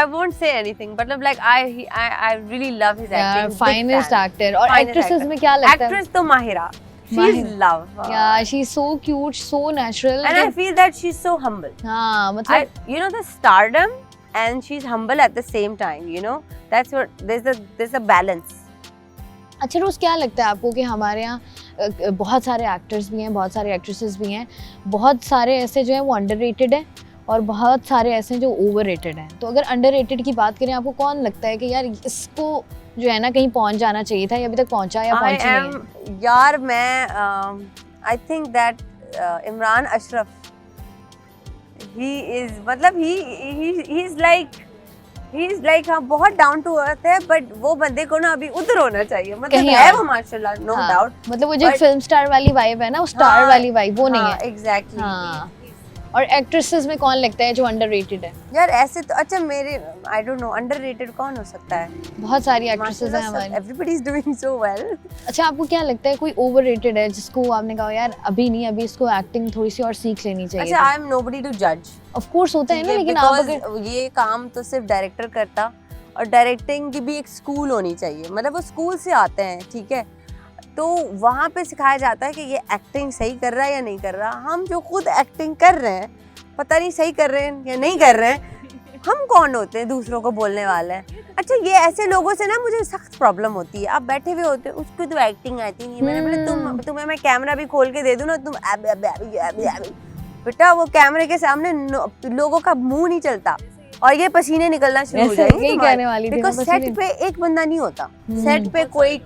वोंट से एनीथिंग, मतलब like I really love his acting. Finest actor. और एक्ट्रेसेस में क्या लगता है? एक्ट्रेस तो Mahira, she is love. Yeah, she's so cute, so natural. And I feel that she's so humble. हाँ मतलब you know the stardom and she's humble at the same time, you know, that's what there's a balance. अच्छा रोज क्या लगता है आपको कि हमारे यहाँ बहुत सारे एक्टर्स भी हैं, बहुत सारे एक्ट्रेसेस भी हैं, बहुत सारे ऐसे जो हैं वो अंडररेटेड हैं और बहुत सारे ऐसे हैं जो ओवररेटेड हैं, तो अगर अंडररेटेड की बात करें आपको कौन लगता है कि यार इसको जो है ना कहीं पहुंच जाना चाहिए था, या अभी तक पहुंचा या पहुंची नहीं है? यार मैं I think that Imran Ashraf, he is मतलब ही इज लाइक हाँ बहुत डाउन टू अर्थ है, बट वो बंदे को ना अभी उधर होना चाहिए, मतलब है वो माशाल्लाह, नो डाउट। मतलब वो जो फिल्म स्टार वाली वाइब है ना, वो स्टार वाली वाइब वो नहीं है। एग्जैक्टली। हाँ। और एक्ट्रेसेस में कौन लगता है जो अंडररेटेड है? यार ऐसे तो अच्छा मेरे आई डोंट नो अंडररेटेड कौन हो सकता है, बहुत सारी एक्ट्रेसेस हैं हमारी, everybody is doing so well. अच्छा आपको क्या लगता है कोई ओवररेटेड है जिसको आपने कहा यार अभी नहीं, अभी इसको एक्टिंग थोड़ी सी और सीख लेनी चाहिए? अच्छा आई एम नोबडी टू जज, ऑफ कोर्स होता है ना, लेकिन आप अगर ये काम तो सिर्फ डायरेक्टर करता, और डायरेक्टिंग की भी एक स्कूल होनी चाहिए, मतलब वो स्कूल से आते हैं, ठीक है, तो वहाँ पे सिखाया जाता है कि ये एक्टिंग सही कर रहा है या नहीं कर रहा। हम जो खुद एक्टिंग कर रहे हैं पता नहीं सही कर रहे हैं या नहीं कर रहे हैं, हम कौन होते हैं दूसरों को बोलने वाले हैं? अच्छा ये ऐसे लोगों से ना मुझे सख्त प्रॉब्लम होती है, आप बैठे हुए होते हैं उसको तो एक्टिंग आती नहीं है, मैंने बोला तुम्हें मैं कैमरा भी खोल के दे दूं ना, तुम बेटा वो कैमरे के सामने लोगों का मुंह नहीं चलता और ये पसीने निकलना शुरू हो जाएंगे, बिकॉज़ सेट पे एक बंदा नहीं होता, सेट पे कोई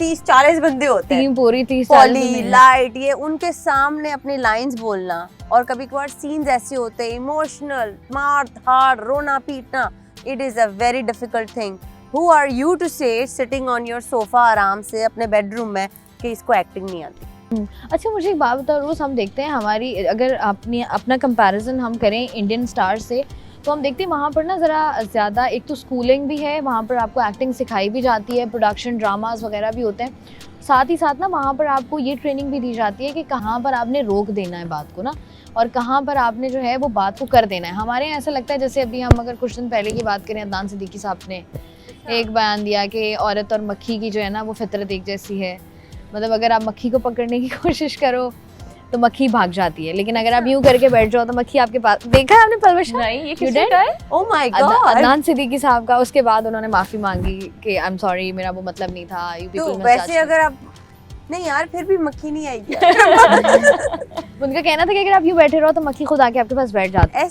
30-40 बंदे होते हैं, टीम पूरी 30 पॉली लाइट, ये उनके सामने अपनी लाइंस बोलना, और कभी कभार सीन्स ऐसे होते हैं इमोशनल, मार धाड़, रोना पीटना, it is a very difficult thing. Who are you to say sitting on your sofa आराम से अपने बेडरूम में कि इसको एक्टिंग नहीं आती? अच्छा मुझे एक बात बताओ रोज, हम देखते हैं हमारी अगर अपना कंपैरिजन हम करें इंडियन स्टार से, तो हम देखते हैं वहाँ पर ना ज़रा ज़्यादा एक तो स्कूलिंग भी है, वहाँ पर आपको एक्टिंग सिखाई भी जाती है, प्रोडक्शन ड्रामास वगैरह भी होते हैं, साथ ही साथ ना वहाँ पर आपको ये ट्रेनिंग भी दी जाती है कि कहाँ पर आपने रोक देना है बात को ना, और कहाँ पर आपने जो है वो बात को कर देना है। हमारे यहाँ ऐसा लगता है, जैसे अभी हम अगर कुछ दिन पहले की बात करें, अदनान सिद्दीकी साहब ने एक बयान दिया कि औरत और मक्खी की जो है ना वो फितरत एक जैसी है। मतलब अगर आप मक्खी को पकड़ने की कोशिश करो तो मक्खी भाग जाती है, लेकिन अगर आप यूं करके बैठ जाओ तो मक्खी आपके पास। देखा है आपने परवरिश? नहीं, ये किसने कहा है? Oh my God! Adnan Siddiqui साहब का। उसके बाद उन्होंने माफी मांगी कि आई एम सॉरी, मेरा वो मतलब नहीं था। तो वैसे अगर आप नहीं यार, फिर भी मक्खी नहीं आएगी। उनका कहना था कि अगर आप यूं बैठे रहो तो मक्खी खुद आके आपके पास बैठ जाती है।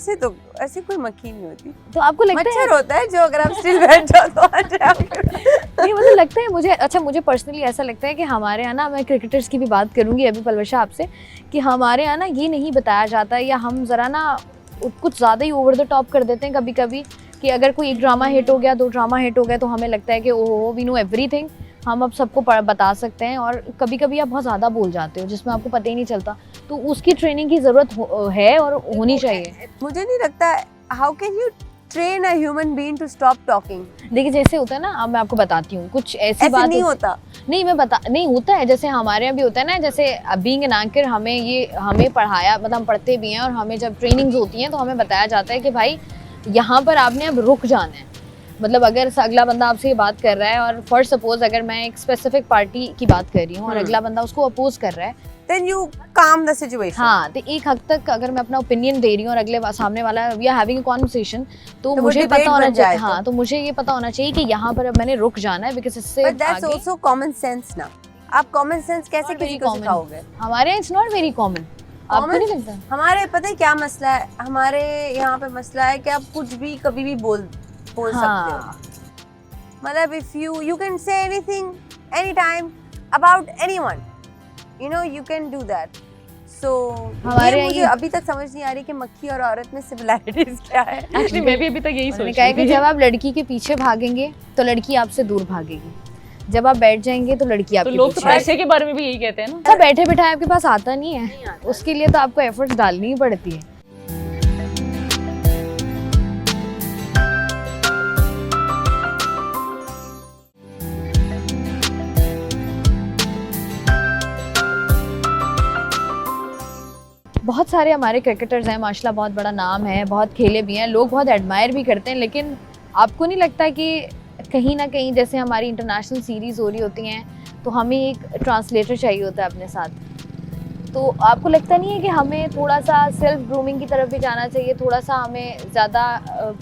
ऐसे कोई मक्खी नहीं होती। तो आपको लगता है मच्छर होता है जो अगर आप स्टिल बैठ जाओ तो आ जाए आपके। नहीं, मुझे लगता है, मुझे पर्सनली ऐसा लगता है कि हमारे यहाँ ना, मैं क्रिकेटर्स की भी बात करूंगी अभी पलवशा आपसे, कि हमारे यहाँ ना ये नहीं बताया जाता, या हम जरा ना कुछ ज़्यादा ही ओवर द टॉप कर देते हैं कभी कभी, कि अगर कोई एक ड्रामा हिट हो गया, 2 ड्रामा हिट हो गया, तो हमें लगता है कि ओहो वी नो एवरीथिंग, हम अब सबको बता सकते हैं। और कभी कभी आप बहुत ज़्यादा बोल जाते हो जिसमें आपको पता ही नहीं चलता, तो उसकी ट्रेनिंग की ज़रूरत है और होनी चाहिए। मुझे नहीं लगता, how can you train a human being to stop talking? देखिए जैसे होता है ना, अब मैं आपको बताती हूँ कुछ ऐसी बात नहीं होता। नहीं, नहीं होता है। जैसे हमारे यहाँ भी होता है ना, जैसे बीइंग एन एंकर हमें पढ़ाया, मतलब हम पढ़ते भी हैं, और हमें जब ट्रेनिंग्स होती हैं तो हमें बताया जाता है कि भाई यहाँ पर आपने अब रुक जाना है। मतलब अगर अगला बंदा आपसे ये बात कर रहा है, और फॉर सपोज अगर मैं एक स्पेसिफिक पार्टी की बात कर रही हूँ और अगला बंदा उसको अपोज कर रहा है, then you calm the situation। हाँ, तो एक हद तक अगर मैं अपना ओपिनियन दे रही हूँ और अगले सामने वाला we are having a conversation, तो मुझे पता होना चाहिए, हाँ, तो मुझे ये पता होना चाहिए कि यहाँ पर अब मैंने रुक जाना है, बिकॉज़ इससे But that's also common sense ना। आप कॉमन सेंस कैसे किसी को सिखाओगे? हमारे यहाँ इट्स नॉट वेरी कॉमन। आपको नहीं लगता? हमारे पता है क्या मसला है, हमारे यहाँ पे मसला है कि आप कुछ भी कभी भी बोल सकते हो। मतलब if you can say anything anytime about anyone, you know, you can do that। So हमारे मुझे अभी तक समझ नहीं आ रही कि मक्खी और औरत में सिमिलैरिटीज क्या है। एक्चुअली मैं भी अभी तक यही सोच रही थी कि जब आप लड़की के पीछे भागेंगे तो लड़की आपसे दूर भागेगी, जब आप बैठ जाएंगे तो लड़की आपके लोग तो पीछे। पैसे के बारे में भी यही कहते हैं ना। तो बैठे बिठाए आपके पास आता नहीं है, उसके लिए तो आपको एफर्ट्स डालनी ही पड़ती है। बहुत सारे हमारे क्रिकेटर्स हैं माशाल्लाह, बहुत बड़ा नाम है, बहुत खेले भी हैं, लोग बहुत एडमायर भी करते हैं, लेकिन आपको नहीं लगता कि कहीं ना कहीं जैसे हमारी इंटरनेशनल सीरीज़ हो रही होती हैं तो हमें एक ट्रांसलेटर चाहिए होता है अपने साथ, तो आपको लगता नहीं है कि हमें थोड़ा सा सेल्फ ग्रूमिंग की तरफ भी जाना चाहिए, थोड़ा सा हमें ज़्यादा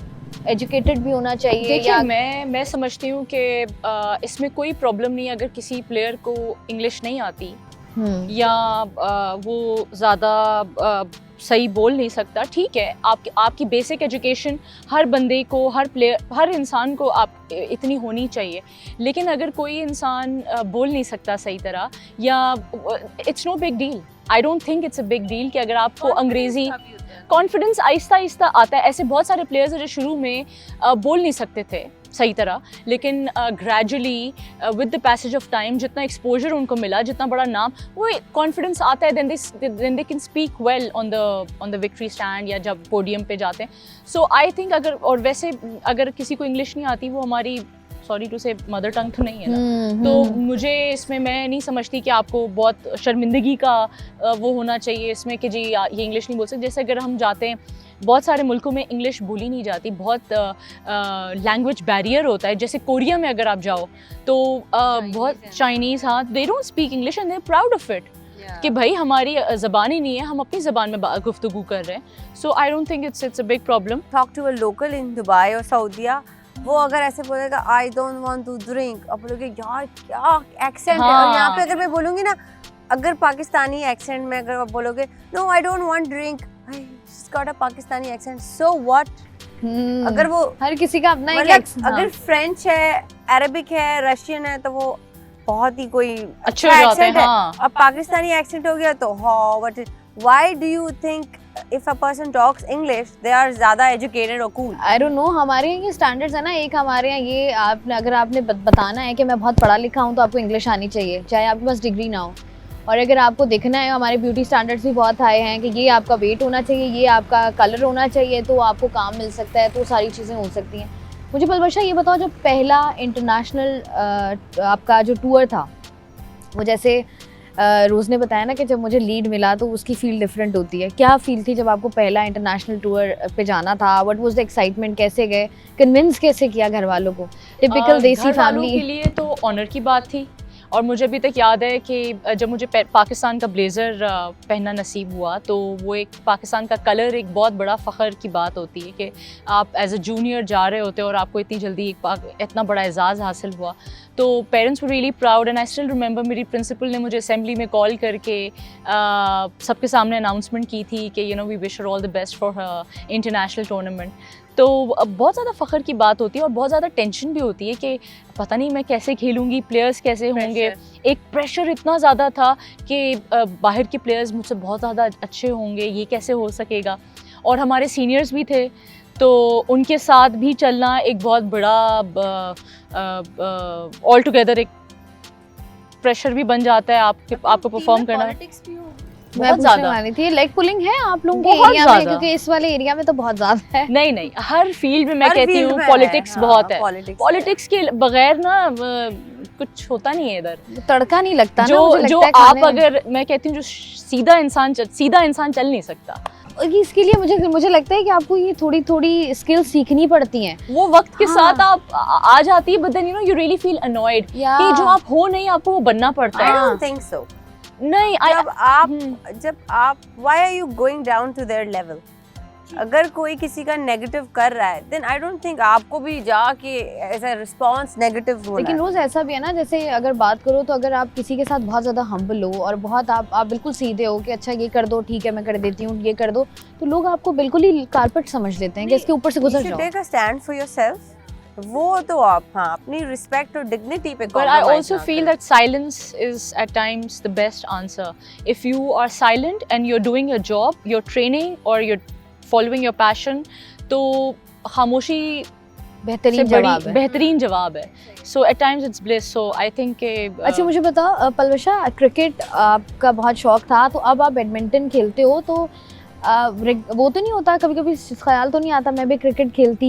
एजुकेटेड भी होना चाहिए? देखिए मैं समझती हूँ कि इसमें कोई प्रॉब्लम नहीं है अगर किसी प्लेयर को इंग्लिश नहीं आती या वो ज़्यादा सही बोल नहीं सकता, ठीक है, आपकी बेसिक एजुकेशन हर बंदे को, हर इंसान को आप इतनी होनी चाहिए। लेकिन अगर कोई इंसान बोल नहीं सकता सही तरह, या it's no big deal, I don't think it's a big deal कि अगर आपको अंग्रेज़ी कॉन्फिडेंस आहिस्ता आहिस्ता आता है। ऐसे बहुत सारे प्लेयर्स हैं जो शुरू में बोल नहीं सकते थे सही तरह, लेकिन gradually with the passage of time जितना एक्सपोजर उनको मिला, जितना बड़ा नाम, वो कॉन्फिडेंस आता है, then they can speak well on the victory stand या जब पोडियम पे जाते हैं। सो आई थिंक और वैसे अगर किसी को इंग्लिश नहीं आती, वो हमारी सॉरी टू से मदर टंग तो नहीं है ना, तो मुझे इसमें मैं नहीं समझती कि आपको बहुत शर्मिंदगी का वो होना चाहिए इसमें कि जी ये इंग्लिश नहीं बोल सकते। जैसे अगर हम जाते हैं, बहुत सारे मुल्कों में इंग्लिश बोली नहीं जाती, बहुत लैंग्वेज बैरियर होता है। जैसे कोरिया में अगर आप जाओ तो बहुत चाइनीज़, हाँ, they don't speak English and they are proud of it कि भाई हमारी ज़बान ही नहीं है, हम अपनी ज़बान में गुफ्तगू कर रहे हैं। So I don't think it's a big problem. Talk to a local in Dubai और सऊदीया, वो अगर ऐसे बोलेगा I don't want to drink, अब बोलोगे यार क्या एक्सेंट है। और यहाँ पे अगर मैं बोलूँगी ना, अगर पाकिस्तानी एक्सेंट में अगर आप बोलोगे no I don't want drink, she's got a Pakistani accent, so what. अगर वो हर किसी का अपना एक मतलब accent, अगर फ्रेंच है, अरबिक है, रशियन है, तो वो बहुत ही कोई अच्छे हो जाते हैं, हाँ। अब पाकिस्तानी एक्सेंट हो गया तो what, why do you think if a person talks English they are ज़्यादा educated or cool? I don't know, हमारे यहाँ ये स्टैंडर्ड्स है ना, एक हमारे यहाँ ये अगर आपने बताना है कि मैं बहुत पढ़ा लिखा हूँ तो आपको इंग्लिश आनी चाहिए, चाहे आपके पास डिग्री ना हो। और अगर आपको देखना है, हमारे ब्यूटी स्टैंडर्ड्स भी बहुत हाई हैं कि ये आपका वेट होना चाहिए, ये आपका कलर होना चाहिए, तो आपको काम मिल सकता है, तो सारी चीज़ें हो सकती हैं। मुझे पलवशा ये बताओ, जो पहला इंटरनेशनल आपका जो टूर था वो जैसे रोज़ ने बताया ना कि जब मुझे लीड मिला तो उसकी फील डिफरेंट होती है। क्या फील थी जब आपको पहला इंटरनेशनल टूर पे जाना था? What was the excitement? कैसे गए? कन्विंस कैसे किया घर वालों को? टिपिकल देसी घर वालों फैमिली। के लिए तो ऑनर की बात थी, और मुझे अभी तक याद है कि जब मुझे पाकिस्तान का ब्लेज़र पहनना नसीब हुआ, तो वो एक पाकिस्तान का कलर एक बहुत बड़ा फ़ख्र की बात होती है कि आप एज अ जूनियर जा रहे होते हो और आपको इतनी जल्दी इतना बड़ा एजाज़ हासिल हुआ। तो parents were really proud, and I still remember मेरी प्रिंसिपल ने मुझे असेंबली में कॉल करके सबके सामने अनाउंसमेंट की थी कि you know we wish her all the best for international tournament. तो बहुत ज़्यादा फ़ख्र की बात होती है और बहुत ज़्यादा टेंशन भी होती है कि पता नहीं मैं कैसे खेलूँगी, प्लेयर्स कैसे होंगे। एक प्रेशर इतना ज़्यादा था कि बाहर के प्लेयर्स मुझसे बहुत ज़्यादा अच्छे होंगे, ये कैसे हो सकेगा। और हमारे सीनियर्स भी थे, तो उनके साथ भी चलना एक बहुत बड़ा ऑल टुगेदर एक प्रेशर भी बन जाता है आपको परफॉर्म करना। मैं पूछने वाली थी, लेग पुलिंग है आप लोगों के बहुत एरिया में? ज़्यादा। क्योंकि इस वाले एरिया में तो बहुत ज़्यादा है। नहीं, हर फील्ड में मैं हर कहती field हूँ में पॉलिटिक्स है, बहुत है। politics पॉलिटिक्स के बगैर ना कुछ होता नहीं है इधर। तड़का नहीं लगता ना, जो मुझे जो लगता है आप खाने में। अगर मैं कहती हूँ जो सीधा इंसान चल नहीं सकता। और ये इसके लिए मुझे लगता है कि आपको ये थोड़ी थोड़ी स्किल सीखनी पड़ती हैं। वो वक्त के हाँ। साथ आप आ जाती है, but then you know you really feel annoyed या कि जो आप हो नहीं, आपको वो बनना पड़ता I है। don't think so. नहीं जब आप why are you going down to their level? अगर कोई किसी का नेगेटिव कर रहा है then I don't think आपको भी जाके ऐसा रिस्पॉन्स नेगेटिव होना लेकिन है। रोज ऐसा भी है ना, जैसे अगर बात करो तो अगर आप किसी के साथ बहुत ज़्यादा हम्बल हो और बहुत आप बिल्कुल सीधे हो कि अच्छा ये कर दो, ठीक है मैं कर देती हूँ, ये कर दो, तो लोग आपको बिल्कुल ही कारपेट समझ लेते हैं कि इसके ऊपर से गुजर You should जाओ। take a stand for yourself. वो तो आप हाँ अपनी रिस्पेक्ट और डिग्निटी पे But I also feel that silence is at times the best answer. If you are silent and you're doing your job, you're training or you're following your passion, तो खामोशी बेहतरीन जवाब है। बेहतरीन जवाब है। So at times it's bliss. So I think अच्छा मुझे बताओ पलवशा, क्रिकेट आपका बहुत शौक था, तो अब आप बैडमिंटन खेलते हो, तो वो तो नहीं होता कभी कभी ख्याल तो नहीं आता मैं भी क्रिकेट खेलती?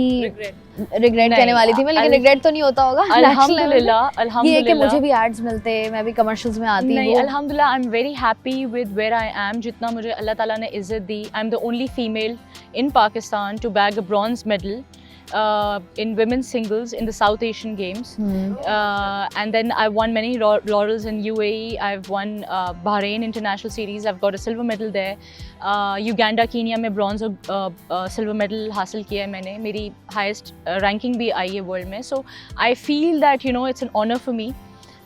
रिग्रेट कहने वाली थी मैं, लेकिन रिग्रेट तो नहीं होता होगा? अल्हम्दुलिल्लाह ये है कि मुझे भी एड्स मिलते, मैं भी कमर्शियल्स में आती नहीं, हूँ। अल्हम्दुलिल्लाह I am very happy with where I am. जितना मुझे अल्लाह ताला ने इज़्ज़त दी, I am the only female in Pakistan to bag a bronze medal in women's singles in the South Asian Games. And then I won many laurels in UAE. I've won Bahrain International Series. I've got a silver medal there. Uganda, Kenya में bronze और silver medal हासिल किया है मैंने। मेरी highest ranking भी आई है world में. So I feel that you know it's an honor for me.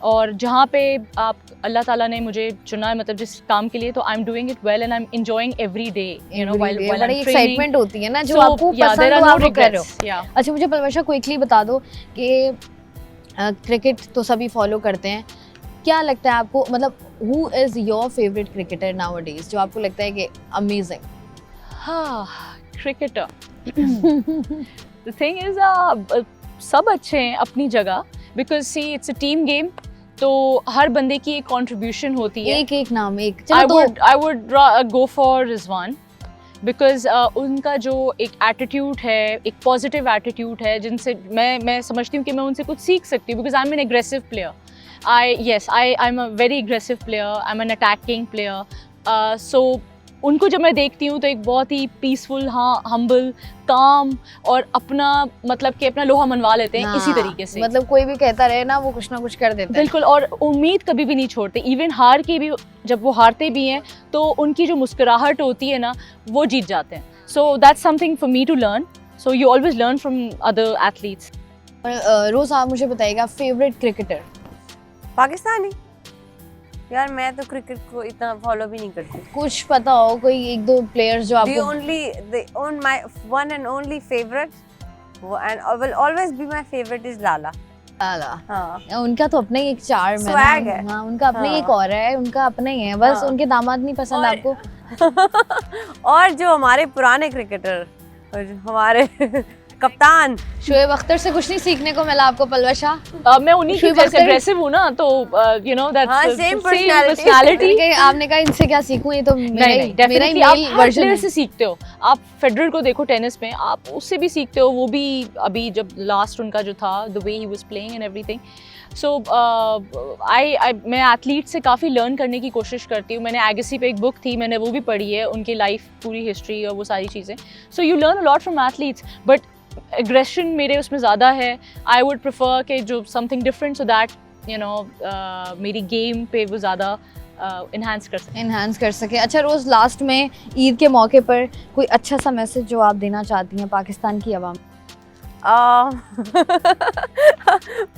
और जहाँ पे आप अल्लाह ताला ने मुझे चुना है, मतलब जिस काम के लिए, तो I am doing it well and I am enjoying every day, you know, while बड़ी एक्साइटमेंट होती है ना जो So, आपको yeah, पसंद there हो are no आप वो कर रहे हो। regrets. Yeah. अच्छा मुझे पलवशा क्विकली बता दो कि क्रिकेट तो सभी फॉलो करते हैं, क्या लगता है आपको, मतलब who is your favourite cricketer nowadays जो आपको लगता है कि अमेजिंग? हाँ, cricketer. The thing is, सब अच्छे हैं अपनी जगह, because see it's a team game, तो हर बंदे की एक contribution होती है। एक नाम एक I चलो would go for Rizwan, because उनका जो एक एटीट्यूड है, एक पॉजिटिव एटीट्यूड है, जिनसे मैं समझती हूँ कि मैं उनसे कुछ सीख सकती हूँ, because I'm an aggressive player. I'm a very aggressive player. I'm an attacking player. So उनको जब मैं देखती हूँ तो एक बहुत ही पीसफुल, हाँ, हम्बल, काम, और अपना मतलब कि अपना लोहा मनवा लेते हैं इसी तरीके से। मतलब कोई भी कहता रहे ना वो कुछ ना कुछ कर देते हैं। बिल्कुल, और उम्मीद कभी भी नहीं छोड़ते। इवन हार के भी, जब वो हारते भी हैं तो उनकी जो मुस्कुराहट होती है ना, वो जीत जाते हैं। So that's something for me to learn. So you always learn from other athletes. रोज आप मुझे बताइएगा फेवरेट क्रिकेटर? पाकिस्तानी यार, मैं तो क्रिकेट को इतना फॉलो भी नहीं करती। कुछ पता हो कोई एक दो प्लेयर्स जो आपको? my one and only favorite and will always be my favorite is Lala. हाँ, उनका तो अपना ही एक चार्म है Swag ना। है। हाँ, उनका अपना ही एक और है, उनका अपना ही है, बस हाँ। उनके दामाद नहीं पसंद और- आपको? और जो हमारे पुराने क्रिकेटर और जो हमारे कप्तान, शोएब अख्तर से कुछ नहीं सीखने को मिला आपको पलवशा? मैं उन्हीं की शुएब जैसे अख्तर- एग्रेसिव हूँ ना, तो यू नो दैट्स हाँ, same personality. पर्सनालिटी। कि आपने कहा इनसे क्या सीखूं, ये तो मेरा नहीं, ही डेफिनेटली आप मेल हर वर्जन प्लेयर है। से सीखते हो। आप फेडरर को देखो टेनिस में, आप उससे भी सीखते हो। वो भी अभी जब लास्ट उनका जो था, the way he was playing and everything, so मैं एथलीट से काफ़ी लर्न करने की कोशिश करती हूँ. मैंने एगेसी पे एक बुक थी, मैंने वो भी पढ़ी है, उनकी लाइफ पूरी हिस्ट्री और वो सारी चीज़ें. So you learn a lot from athletes, but aggression मेरे उसमें ज़्यादा है. आई वुड प्रेफर कि जो something different, so that you know मेरी गेम पे वो ज़्यादा इन्हांस कर सके. अच्छा रोज़, लास्ट में ईद के मौके पर कोई अच्छा सा मैसेज जो आप देना चाहती हैं पाकिस्तान की आवाम?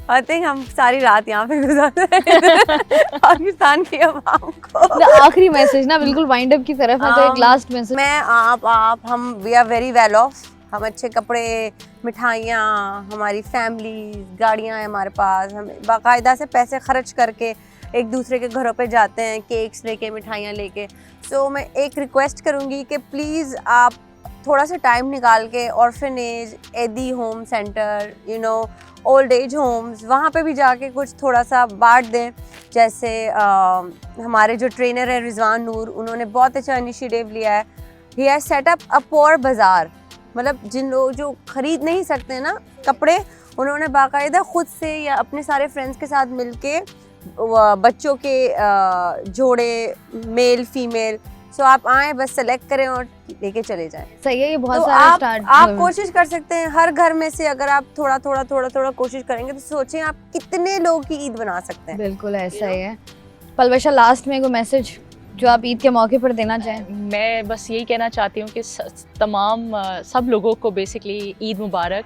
आई थिंक हम सारी रात यहाँ पे गुजारते हैं पाकिस्तान की आवाम को. आखिरी मैसेज ना, बिल्कुल वाइंड अप की तरफ है, तो एक लास्ट मैसेज. मैं आप हम we are very well off. हम अच्छे कपड़े, मिठाइयाँ, हमारी फैमिली, गाड़ियाँ हैं हमारे पास. हम बाकायदा से पैसे खर्च करके एक दूसरे के घरों पे जाते हैं, केक्स लेके, मिठाइयाँ लेके. सो मैं एक रिक्वेस्ट करूँगी कि प्लीज़ आप थोड़ा सा टाइम निकाल के ऑर्फनेज, एदी home centre, you know old age homes, वहाँ पे भी जाके कुछ थोड़ा सा बांट दें. जैसे हमारे जो ट्रेनर है रिजवान नूर, उन्होंने बहुत अच्छा इनिशिएटिव लिया है. He has set up a poor बाज़ार. मतलब जिन लोग जो ख़रीद नहीं सकते ना कपड़े, उन्होंने बाकायदा ख़ुद से या अपने सारे फ्रेंड्स के साथ मिलके बच्चों के जोड़े, मेल फीमेल, सो आप आएँ, बस सेलेक्ट करें और लेके चले जाएं. सही है, ये बहुत तो सारा स्टार्ट. आप कोशिश कर सकते हैं हर घर में से, अगर आप थोड़ा कोशिश करेंगे तो सोचें आप कितने लोग की ईद बना सकते हैं. बिल्कुल ऐसा ही है. पलवशा, लास्ट में कोई मैसेज जो आप ईद के मौके पर देना चाहें? मैं बस यही कहना चाहती हूँ कि तमाम सब लोगों को बेसिकली ईद मुबारक.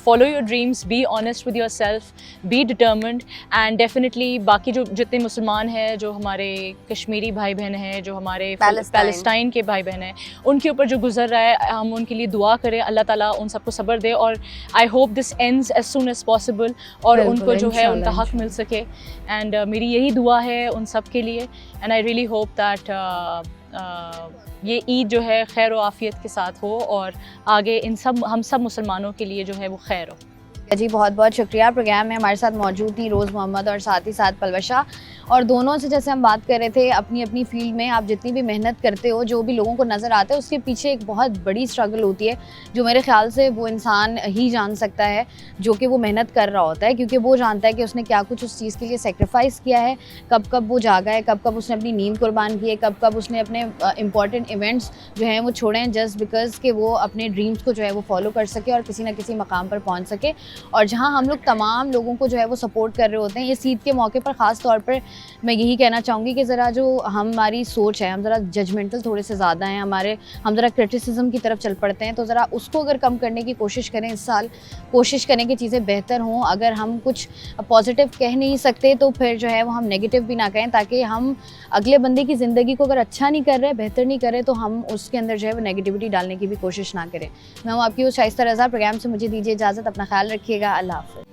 Follow your dreams, be honest with yourself, be determined, and definitely बाकी जो जितने मुसलमान हैं, जो हमारे कश्मीरी भाई बहन हैं, जो हमारे पैलेस्टाइन के भाई बहन हैं, उनके ऊपर जो गुजर रहा है, हम उनके लिए दुआ करें. अल्लाह ताला उन सबको सब्र दे, और I hope this ends as soon as possible, और उनको जो है उनका हक मिल सके. एंड मेरी यही दुआ है उन सब के लिए. And I really hope that ये ईद जो है खैर व आफियत के साथ हो, और आगे हम सब मुसलमानों के लिए जो है वो खैर हो. जी, बहुत बहुत शुक्रिया. प्रोग्राम में हमारे साथ मौजूद थी रोज़ मोहम्मद और साथ ही साथ पलवशा, और दोनों से जैसे हम बात कर रहे थे, अपनी अपनी फील्ड में आप जितनी भी मेहनत करते हो, जो भी लोगों को नज़र आता है, उसके पीछे एक बहुत बड़ी स्ट्रगल होती है, जो मेरे ख्याल से वो इंसान ही जान सकता है जो कि वो मेहनत कर रहा होता है, क्योंकि वो जानता है कि उसने क्या कुछ उस चीज़ के लिए सेक्रीफाइस किया है, कब कब वो जागा है, कब कब उसने अपनी नींद कुर्बान की है, कब कब उसने अपने इंपॉर्टेंट इवेंट्स जो हैं वो छोड़े हैं जस्ट बिकॉज कि वो अपने ड्रीम्स को जो है वो फॉलो कर सके और किसी ना किसी मकाम पर पहुँच सके. और जहाँ हम लोग तमाम लोगों को जो है वो सपोर्ट कर रहे होते हैं, इस ईद के मौके पर ख़ास तौर पर मैं यही कहना चाहूँगी कि ज़रा जो हमारी सोच है, हम ज़रा जजमेंटल थोड़े से ज़्यादा हैं, हम ज़रा क्रिटिसिज्म की तरफ चल पड़ते हैं. तो ज़रा उसको अगर कम करने की कोशिश करें इस साल, कोशिश करें कि चीज़ें बेहतर हों. अगर हम कुछ पॉजिटिव कह नहीं सकते तो फिर जो है वो हम नेगेटिव भी ना कहें, ताकि हम अगले बंदे की ज़िंदगी को अगर अच्छा नहीं कर रहे, बेहतर नहीं कर रहे, तो हम उसके अंदर जो है वो नेगेटिविटी डालने की भी कोशिश ना करें. मैं हूँ आपकी शाइस्ता रज़ा. प्रोग्राम से मुझे दीजिए इजाज़त. अपना ख्याल रखिएगा. अल्लाह हाफ़िज़.